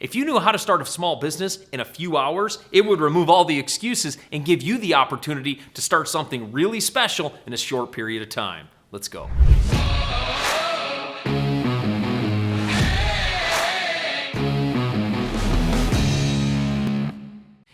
If you knew how to start a small business in a few hours, it would remove all the excuses and give you the opportunity to start something really special in a short period of time. Let's go.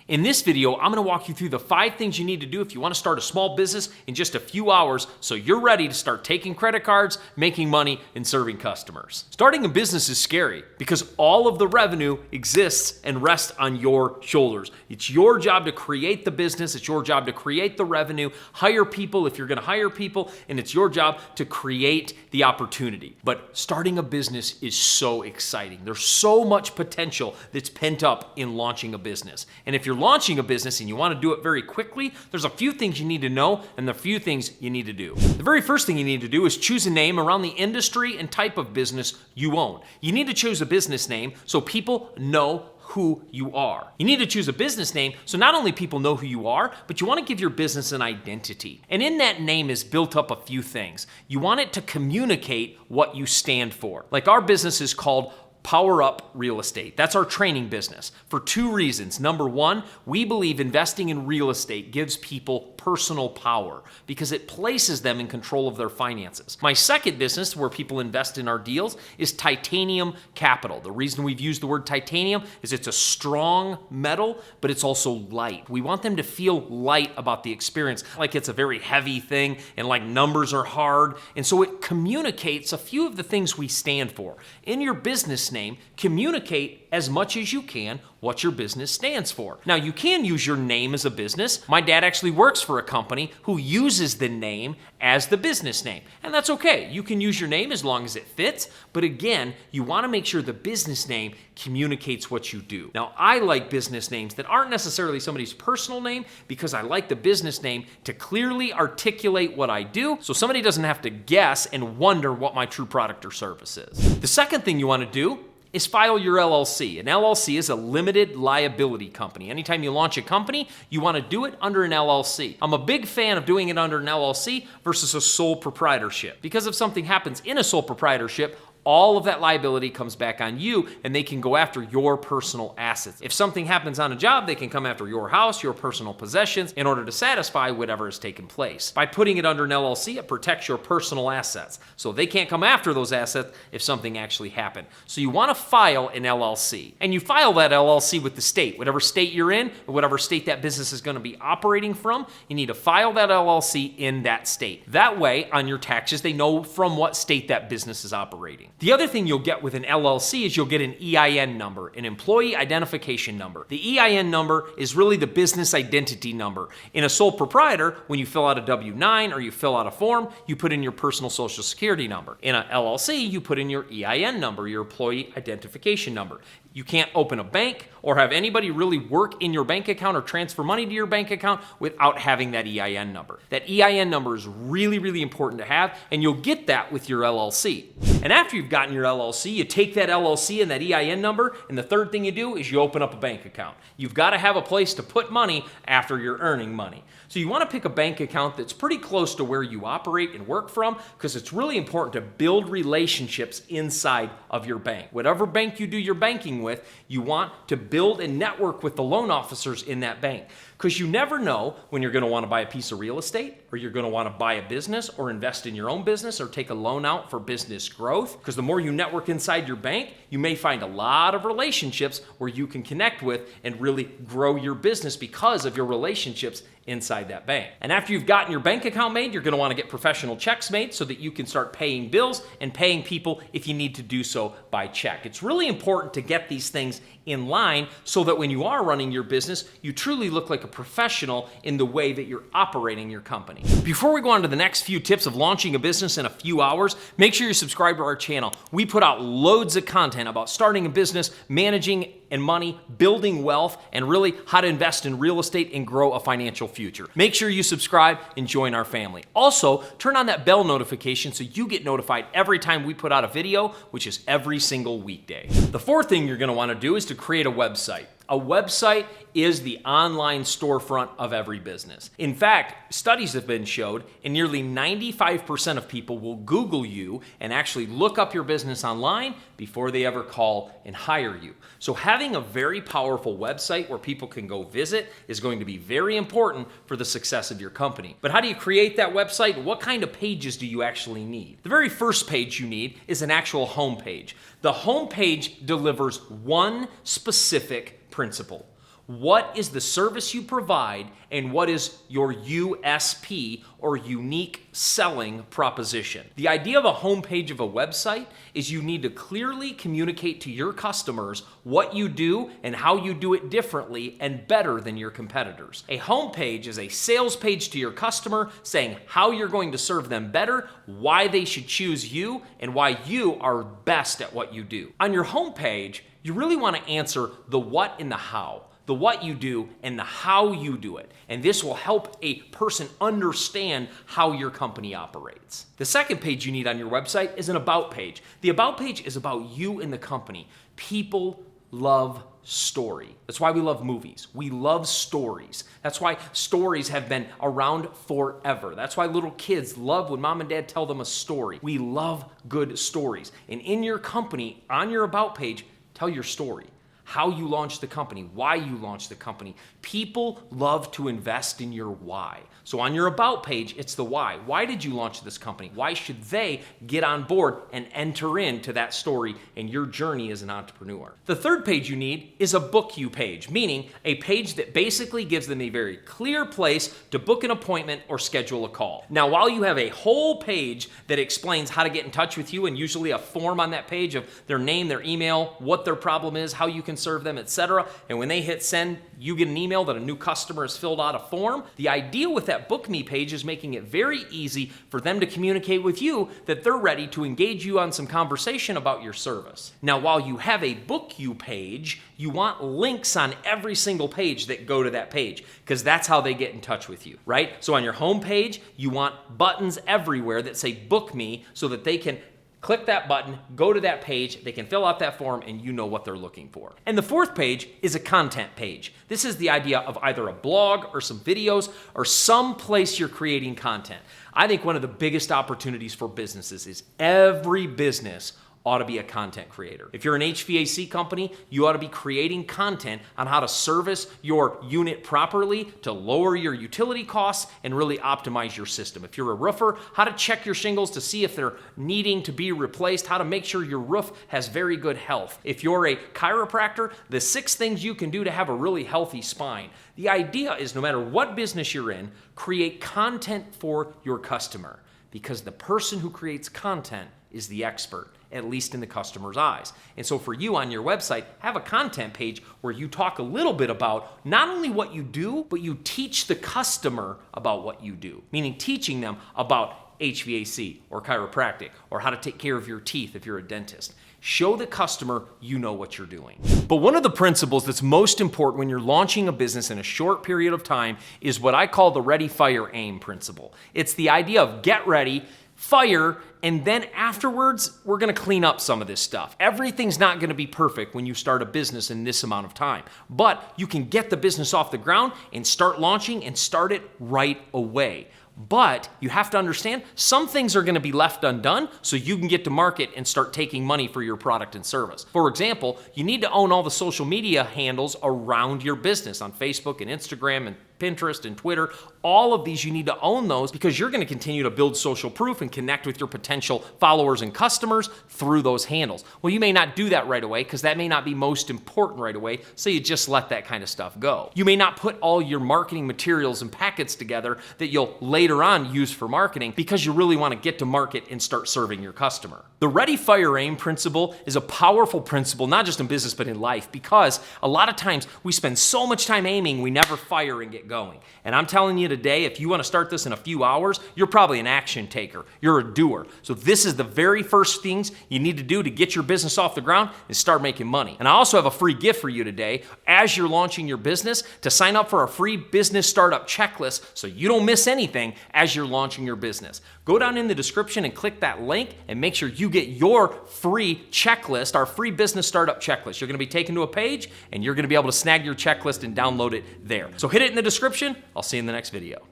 In this video, I'm gonna walk you through the 5 things you need to do if you wanna start a small business in just a few hours so you're ready to start taking credit cards, making money, and serving customers. Starting a business is scary because all of the revenue exists and rests on your shoulders. It's your job to create the business, it's your job to create the revenue, hire people if you're gonna hire people, and it's your job to create the opportunity. But starting a business is so exciting. There's so much potential that's pent up in launching a business. And if you're launching a business and you want to do it very quickly, there's a few things you need to know and a few things you need to do. The very first thing you need to do is choose a name around the industry and type of business you own. You need to choose a business name so people know who you are. You need to choose a business name so not only people know who you are, but you want to give your business an identity. And in that name is built up a few things. You want it to communicate what you stand for. Like our business is called Power Up Real Estate. That's our training business for 2 reasons. Number 1, we believe investing in real estate gives people personal power because it places them in control of their finances. My second business where people invest in our deals is Titanium Capital. The reason we've used the word titanium is it's a strong metal, but it's also light. We want them to feel light about the experience, like it's a very heavy thing and like numbers are hard. And so it communicates a few of the things we stand for. In your business name, communicate as much as you can what your business stands for. Now, you can use your name as a business. My dad actually works for a company who uses the name as the business name, and that's okay. You can use your name as long as it fits, but again, you want to make sure the business name communicates what you do. Now, I like business names that aren't necessarily somebody's personal name because I like the business name to clearly articulate what I do so somebody doesn't have to guess and wonder what my true product or service is. The second thing you want to do is file your LLC. An LLC is a limited liability company. Anytime you launch a company, you want to do it under an LLC. I'm a big fan of doing it under an LLC versus a sole proprietorship. Because if something happens in a sole proprietorship, all of that liability comes back on you and they can go after your personal assets. If something happens on a job, they can come after your house, your personal possessions in order to satisfy whatever has taken place. By putting it under an LLC, it protects your personal assets. So they can't come after those assets if something actually happened. So you want to file an LLC. And you file that LLC with the state. Whatever state you're in, or whatever state that business is going to be operating from, you need to file that LLC in that state. That way, on your taxes, they know from what state that business is operating. The other thing you'll get with an LLC is you'll get an EIN number, an employee identification number. The EIN number is really the business identity number. In a sole proprietor, when you fill out a W-9 or you fill out a form, you put in your personal social security number. In a LLC, you put in your EIN number, your employee identification number. You can't open a bank or have anybody really work in your bank account or transfer money to your bank account without having that EIN number. That EIN number is really, really important to have, and you'll get that with your LLC. And after you've gotten your LLC, you take that LLC and that EIN number, and the third thing you do is you open up a bank account. You've got to have a place to put money after you're earning money. So you want to pick a bank account that's pretty close to where you operate and work from because it's really important to build relationships inside of your bank. Whatever bank you do your banking with, you want to build and network with the loan officers in that bank because you never know when you're going to want to buy a piece of real estate or you're going to want to buy a business or invest in your own business or take a loan out for business growth because the more you network inside your bank, you may find a lot of relationships where you can connect with and really grow your business because of your relationships inside that bank. And after you've gotten your bank account made, you're going to want to get professional checks made so that you can start paying bills and paying people if you need to do so by check. It's really important to get these things in line so that when you are running your business, you truly look like a professional in the way that you're operating your company. Before we go on to the next few tips of launching a business in a few hours, make sure you subscribe to our channel. We put out loads of content about starting a business, managing and money, building wealth, and really how to invest in real estate and grow a financial future. Make sure you subscribe and join our family. Also, turn on that bell notification so you get notified every time we put out a video, which is every single weekday. The fourth thing you're going to want to do is to create a website. A website is the online storefront of every business. In fact, studies have been showed, and nearly 95% of people will Google you and actually look up your business online before they ever call and hire you. So having a very powerful website where people can go visit is going to be very important for the success of your company. But how do you create that website? What kind of pages do you actually need? The very first page you need is an actual home page. The home page delivers one specific principle. What is the service you provide, and what is your USP or unique selling proposition? The idea of a homepage of a website is you need to clearly communicate to your customers what you do and how you do it differently and better than your competitors. A homepage is a sales page to your customer saying how you're going to serve them better, why they should choose you, and why you are best at what you do. On your homepage, you really want to answer the what and the how. The what you do and the how you do it. And this will help a person understand how your company operates. The second page you need on your website is an about page. The about page is about you and the company. People love story. That's why we love movies. We love stories. That's why stories have been around forever. That's why little kids love when mom and dad tell them a story. We love good stories. And in your company, on your about page, tell your story. How you launched the company, why you launched the company. People love to invest in your why. So on your about page, it's the why. Why did you launch this company? Why should they get on board and enter into that story and your journey as an entrepreneur? The third page you need is a book you page, meaning a page that basically gives them a very clear place to book an appointment or schedule a call. Now, while you have a whole page that explains how to get in touch with you and usually a form on that page of their name, their email, what their problem is, how you can serve them, etc. And when they hit send, you get an email that a new customer has filled out a form. The idea with that Book Me page is making it very easy for them to communicate with you that they're ready to engage you on some conversation about your service. Now, while you have a Book You page, you want links on every single page that go to that page, because that's how they get in touch with you, right? So on your home page, you want buttons everywhere that say Book Me so that they can click that button, go to that page, they can fill out that form, and you know what they're looking for. And the fourth page is a content page. This is the idea of either a blog or some videos or some place you're creating content. I think one of the biggest opportunities for businesses is every business ought to be a content creator. If you're an HVAC company, you ought to be creating content on how to service your unit properly to lower your utility costs and really optimize your system. If you're a roofer, how to check your shingles to see if they're needing to be replaced, how to make sure your roof has very good health. If you're a chiropractor, the 6 things you can do to have a really healthy spine. The idea is no matter what business you're in, create content for your customer, because the person who creates content is the expert, at least in the customer's eyes. And so for you on your website, have a content page where you talk a little bit about not only what you do, but you teach the customer about what you do, meaning teaching them about HVAC or chiropractic or how to take care of your teeth if you're a dentist. Show the customer you know what you're doing. But one of the principles that's most important when you're launching a business in a short period of time is what I call the ready, fire, aim principle. It's the idea of get ready, fire, and then afterwards, we're gonna clean up some of this stuff. Everything's not gonna be perfect when you start a business in this amount of time, but you can get the business off the ground and start launching and start it right away. But you have to understand some things are going to be left undone so you can get to market and start taking money for your product and service. For example, you need to own all the social media handles around your business on Facebook and Instagram and Pinterest and Twitter. All of these, you need to own those because you're going to continue to build social proof and connect with your potential followers and customers through those handles. Well, you may not do that right away because that may not be most important right away, so you just let that kind of stuff go. You may not put all your marketing materials and packets together that you'll later on use for marketing because you really want to get to market and start serving your customer. The ready, fire, aim principle is a powerful principle, not just in business but in life, because a lot of times we spend so much time aiming we never fire and get going. And I'm telling you today, if you want to start this in a few hours, you're probably an action taker. You're a doer. So this is the very first things you need to do to get your business off the ground and start making money. And I also have a free gift for you today as you're launching your business to sign up for a free business startup checklist so you don't miss anything as you're launching your business. Go down in the description and click that link and make sure you get your free checklist, our free business startup checklist. You're going to be taken to a page and you're going to be able to snag your checklist and download it there. So hit it in the description. I'll see you in the next video.